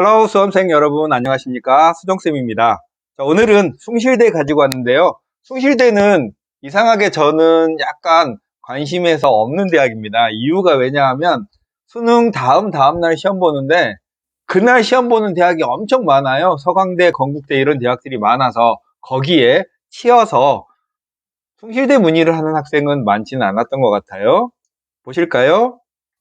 헬로우 수험생 여러분 안녕하십니까, 수정쌤입니다. 자, 오늘은 숭실대 가지고 왔는데요. 숭실대는 이상하게 저는 약간 관심에서 없는 대학입니다. 이유가 왜냐하면 수능 다음날 시험 보는데 그날 시험 보는 대학이 엄청 많아요. 서강대, 건국대 이런 대학들이 많아서 거기에 치여서 숭실대 문의를 하는 학생은 많지는 않았던 것 같아요. 보실까요?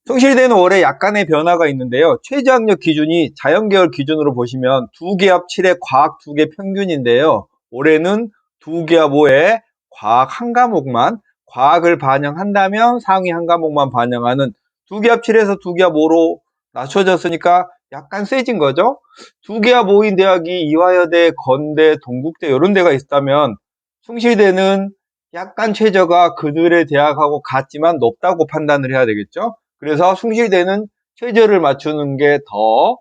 숭실대는 올해 약간의 변화가 있는데요. 최저학력 기준이 자연계열 기준으로 보시면 2개 합 7에 과학 2개 평균인데요. 올해는 2개 합 5에 과학 한 과목만, 과학을 반영한다면 상위 한 과목만 반영하는 2개 합 7에서 2개 합 5로 낮춰졌으니까 약간 세진 거죠. 2개 합 5인 대학이 이화여대, 건대, 동국대 이런 데가 있다면 숭실대는 약간 최저가 그들의 대학하고 같지만 높다고 판단을 해야 되겠죠. 그래서 숭실대는 최저를 맞추는 게 더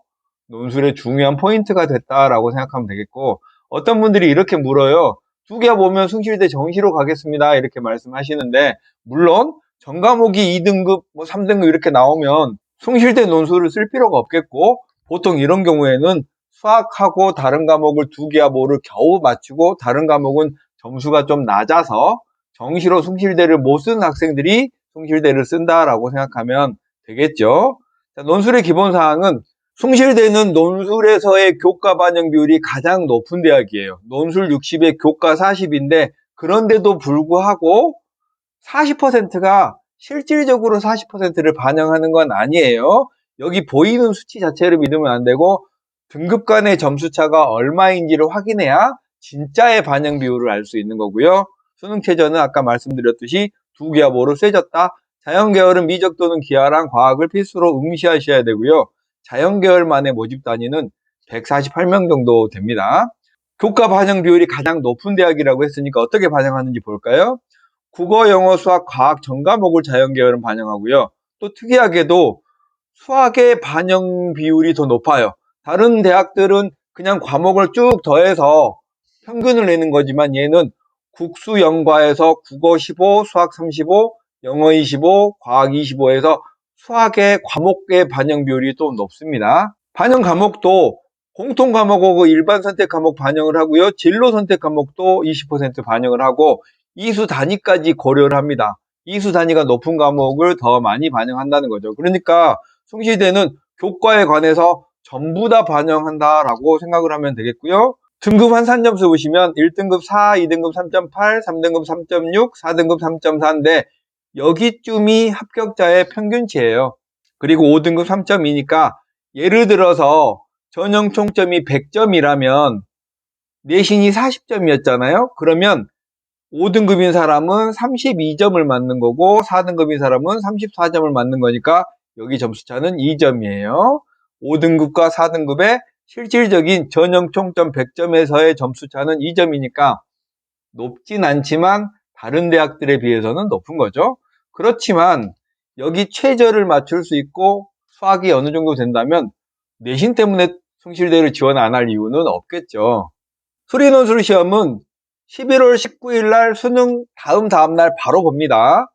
논술의 중요한 포인트가 됐다라고 생각하면 되겠고, 어떤 분들이 이렇게 물어요. 2개 보면 숭실대 정시로 가겠습니다 이렇게 말씀하시는데, 물론 전 과목이 2등급, 3등급 이렇게 나오면 숭실대 논술을 쓸 필요가 없겠고, 보통 이런 경우에는 수학하고 다른 과목을 2개 합 5를 겨우 맞추고 다른 과목은 점수가 좀 낮아서 정시로 숭실대를 못 쓰는 학생들이 숭실대를 쓴다라고 생각하면 되겠죠. 자, 논술의 기본사항은 숭실대는 논술에서의 교과 반영 비율이 가장 높은 대학이에요. 논술 60에 교과 40인데 그런데도 불구하고 40%가 실질적으로 40%를 반영하는 건 아니에요. 여기 보이는 수치 자체를 믿으면 안 되고 등급 간의 점수차가 얼마인지를 확인해야 진짜의 반영 비율을 알 수 있는 거고요. 수능 최저는 아까 말씀드렸듯이 2개 합 5로 세졌다. 자연계열은 미적 또는 기하랑 과학을 필수로 응시하셔야 되고요. 자연계열만의 모집 단위는 148명 정도 됩니다. 교과 반영 비율이 가장 높은 대학이라고 했으니까 어떻게 반영하는지 볼까요? 국어, 영어, 수학, 과학 전 과목을 자연계열은 반영하고요. 또 특이하게도 수학의 반영 비율이 더 높아요. 다른 대학들은 그냥 과목을 쭉 더해서 평균을 내는 거지만 얘는 국수 영과에서 국어 15, 수학 35, 영어 25, 과학 25에서 수학의 과목의 반영 비율이 또 높습니다. 반영 과목도 공통 과목하고 일반 선택 과목 반영을 하고요. 진로 선택 과목도 20% 반영을 하고 이수 단위까지 고려를 합니다. 이수 단위가 높은 과목을 더 많이 반영한다는 거죠. 그러니까 숭실대는 교과에 관해서 전부 다 반영한다라고 생각을 하면 되겠고요. 등급 환산 점수 보시면 1등급 4, 2등급 3.8, 3등급 3.6, 4등급 3.4인데 여기쯤이 합격자의 평균치예요. 그리고 5등급 3.2니까 예를 들어서 전형 총점이 100점이라면 내신이 40점이었잖아요. 그러면 5등급인 사람은 32점을 맞는 거고 4등급인 사람은 34점을 맞는 거니까 여기 점수차는 2점이에요. 5등급과 4등급의 실질적인 전형 총점 100점에서의 점수차는 2점이니까 높진 않지만 다른 대학들에 비해서는 높은 거죠. 그렇지만 여기 최저를 맞출 수 있고 수학이 어느 정도 된다면 내신 때문에 숭실대를 지원 안 할 이유는 없겠죠. 수리논술 시험은 11월 19일 날 수능 다음날 바로 봅니다.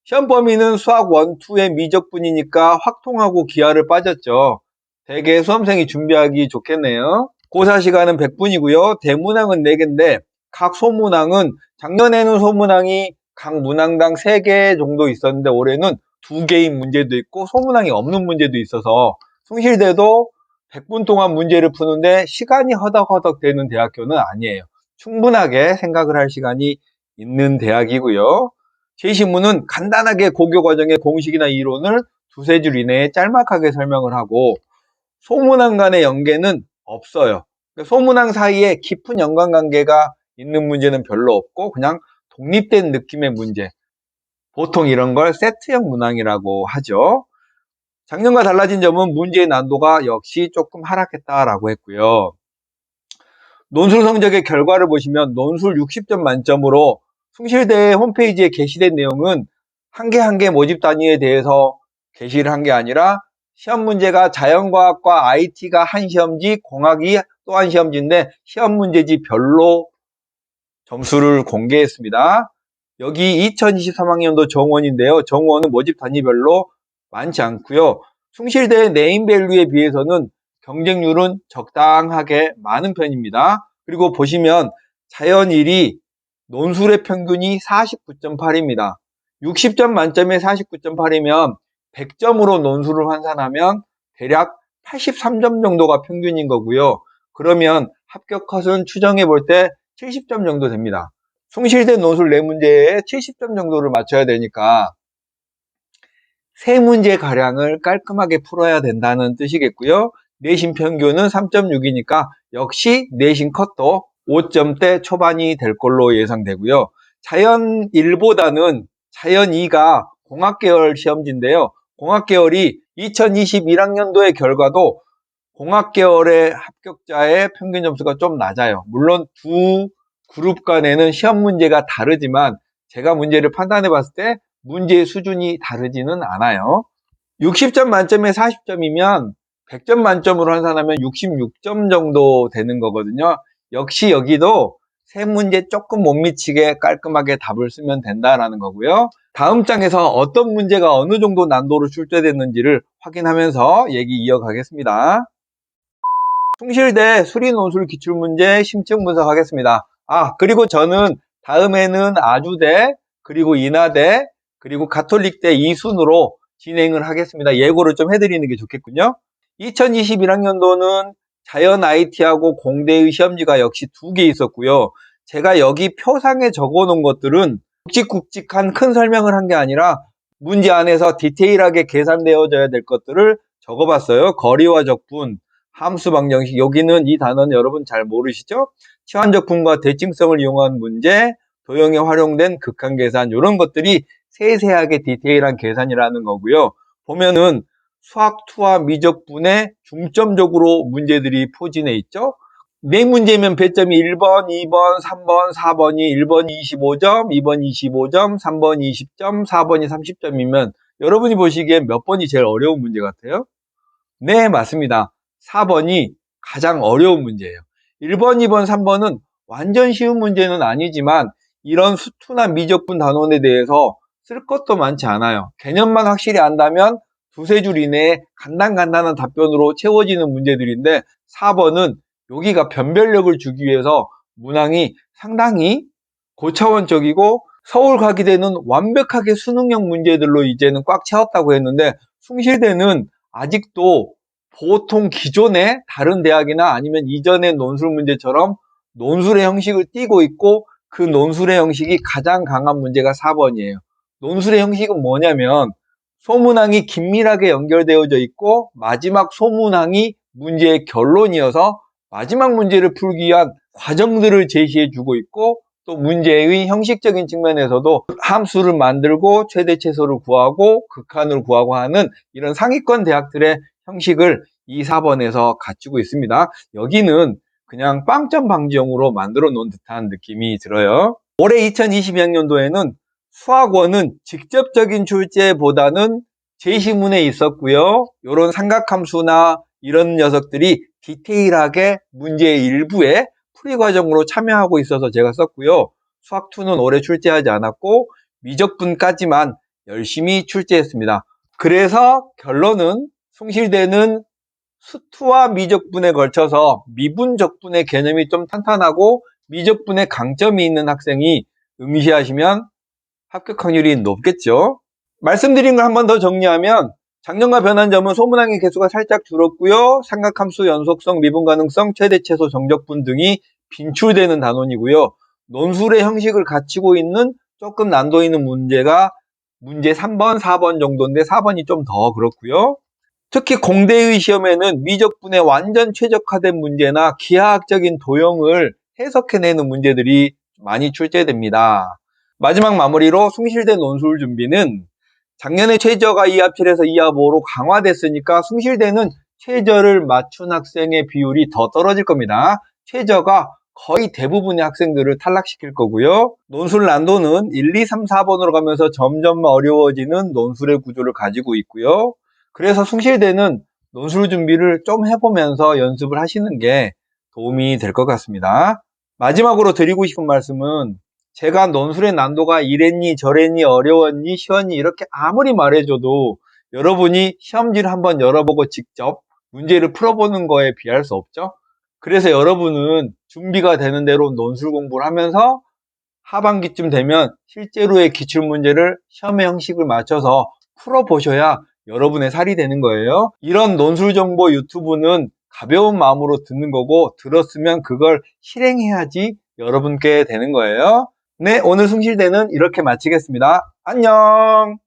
시험 범위는 수학 1, 2의 미적분이니까 확통하고 기하를 빠졌죠. 대개 수험생이 준비하기 좋겠네요. 고사 시간은 100분이고요. 대문항은 4개인데 각 소문항은 작년에는 소문항이 각 문항당 3개 정도 있었는데 올해는 2개인 문제도 있고 소문항이 없는 문제도 있어서 숭실대도 100분 동안 문제를 푸는데 시간이 허덕허덕 되는 대학교는 아니에요. 충분하게 생각을 할 시간이 있는 대학이고요. 제시문은 간단하게 고교 과정의 공식이나 이론을 2-3줄 이내에 짤막하게 설명을 하고 소문항 간의 연계는 없어요. 소문항 사이에 깊은 연관관계가 있는 문제는 별로 없고 그냥 독립된 느낌의 문제. 보통 이런 걸 세트형 문항이라고 하죠. 작년과 달라진 점은 문제의 난도가 역시 조금 하락했다라고 했고요. 논술 성적의 결과를 보시면 논술 60점 만점으로 숭실대 홈페이지에 게시된 내용은 한 개 한 개 모집 단위에 대해서 게시를 한 게 아니라 시험 문제가 자연과학과 IT가 한 시험지, 공학이 또 한 시험지인데 시험 문제지 별로 점수를 공개했습니다. 여기 2023학년도 정원인데요. 정원은 모집 단위별로 많지 않고요. 숭실대의 네임밸류에 비해서는 경쟁률은 적당하게 많은 편입니다. 그리고 보시면 자연 1위 논술의 평균이 49.8입니다. 60점 만점에 49.8이면 100점으로 논술을 환산하면 대략 83점 정도가 평균인 거고요. 그러면 합격 컷은 추정해 볼 때 70점 정도 됩니다. 숭실대 논술 4문제에 70점 정도를 맞춰야 되니까 3문제 가량을 깔끔하게 풀어야 된다는 뜻이겠고요. 내신 평균은 3.6이니까 역시 내신 컷도 5점대 초반이 될 걸로 예상되고요. 자연 1보다는 자연 2가 공학계열 시험지인데요. 공학계열이 2021학년도의 결과도 공학계열의 합격자의 평균 점수가 좀 낮아요. 물론 두 그룹 간에는 시험 문제가 다르지만 제가 문제를 판단해 봤을 때 문제의 수준이 다르지는 않아요. 60점 만점에 40점이면 100점 만점으로 환산하면 66점 정도 되는 거거든요. 역시 여기도 세 문제 조금 못 미치게 깔끔하게 답을 쓰면 된다라는 거고요. 다음 장에서 어떤 문제가 어느 정도 난도로 출제됐는지를 확인하면서 얘기 이어가겠습니다. 숭실대 수리논술 기출문제 심층 분석하겠습니다. 그리고 저는 다음에는 아주대, 그리고 인하대, 그리고 가톨릭대 2순으로 진행을 하겠습니다. 예고를 좀 해드리는 게 좋겠군요. 2021학년도는 자연 IT하고 공대의 시험지가 역시 2개 있었고요. 제가 여기 표상에 적어 놓은 것들은 굵직굵직한 큰 설명을 한 게 아니라 문제 안에서 디테일하게 계산되어져야 될 것들을 적어봤어요. 거리와 적분, 함수 방정식, 여기는 이 단어는 여러분 잘 모르시죠? 치환적분과 대칭성을 이용한 문제, 도형에 활용된 극한계산, 이런 것들이 세세하게 디테일한 계산이라는 거고요. 보면은 수학2와 미적분에 중점적으로 문제들이 포진해 있죠. 4문제면 배점이 1번, 2번, 3번, 4번이 1번이 25점, 2번이 25점, 3번이 20점, 4번이 30점이면 여러분이 보시기엔 몇 번이 제일 어려운 문제 같아요? 네, 맞습니다. 4번이 가장 어려운 문제예요. 1번, 2번, 3번은 완전 쉬운 문제는 아니지만 이런 수투나 미적분 단원에 대해서 쓸 것도 많지 않아요. 개념만 확실히 안다면 두세 줄 이내에 간단한 답변으로 채워지는 문제들인데 4번은 여기가 변별력을 주기 위해서 문항이 상당히 고차원적이고 서울 가게 되는 완벽하게 수능형 문제들로 이제는 꽉 채웠다고 했는데 숭실대는 아직도 보통 기존의 다른 대학이나 아니면 이전의 논술 문제처럼 논술의 형식을 띠고 있고 그 논술의 형식이 가장 강한 문제가 4번이에요. 논술의 형식은 뭐냐면 소문항이 긴밀하게 연결되어져 있고 마지막 소문항이 문제의 결론이어서 마지막 문제를 풀기 위한 과정들을 제시해 주고 있고 또 문제의 형식적인 측면에서도 함수를 만들고 최대 최소를 구하고 극한을 구하고 하는 이런 상위권 대학들의 형식을 2, 4번에서 갖추고 있습니다. 여기는 그냥 빵점 방지용으로 만들어 놓은 듯한 느낌이 들어요. 올해 2022학년도에는 수학원은 직접적인 출제보다는 제시문에 있었고요. 이런 삼각함수나 이런 녀석들이 디테일하게 문제의 일부에 풀이 과정으로 참여하고 있어서 제가 썼고요. 수학2는 올해 출제하지 않았고 미적분까지만 열심히 출제했습니다. 그래서 결론은 숭실대는 수투와 미적분에 걸쳐서 미분적분의 개념이 좀 탄탄하고 미적분에 강점이 있는 학생이 응시하시면 합격 확률이 높겠죠. 말씀드린 걸 한 번 더 정리하면 작년과 변한 점은 소문항의 개수가 살짝 줄었고요. 삼각함수, 연속성, 미분 가능성, 최대 최소 정적분 등이 빈출되는 단원이고요. 논술의 형식을 갖추고 있는 조금 난도 있는 문제가 문제 3번, 4번 정도인데 4번이 좀 더 그렇고요. 특히 공대의 시험에는 미적분에 완전 최적화된 문제나 기하학적인 도형을 해석해내는 문제들이 많이 출제됩니다. 마지막 마무리로 숭실대 논술 준비는 작년에 최저가 2합7에서 2합5로 강화됐으니까 숭실대는 최저를 맞춘 학생의 비율이 더 떨어질 겁니다. 최저가 거의 대부분의 학생들을 탈락시킬 거고요. 논술 난도는 1, 2, 3, 4번으로 가면서 점점 어려워지는 논술의 구조를 가지고 있고요. 그래서 숭실대는 논술 준비를 좀 해보면서 연습을 하시는 게 도움이 될 것 같습니다. 마지막으로 드리고 싶은 말씀은 제가 논술의 난도가 이랬니 저랬니 어려웠니 쉬웠니 이렇게 아무리 말해줘도 여러분이 시험지를 한번 열어보고 직접 문제를 풀어보는 거에 비할 수 없죠. 그래서 여러분은 준비가 되는 대로 논술 공부를 하면서 하반기쯤 되면 실제로의 기출문제를 시험의 형식을 맞춰서 풀어보셔야 여러분의 살이 되는 거예요. 이런 논술 정보 유튜브는 가벼운 마음으로 듣는 거고, 들었으면 그걸 실행해야지 여러분께 되는 거예요. 네, 오늘 숭실대는 이렇게 마치겠습니다. 안녕!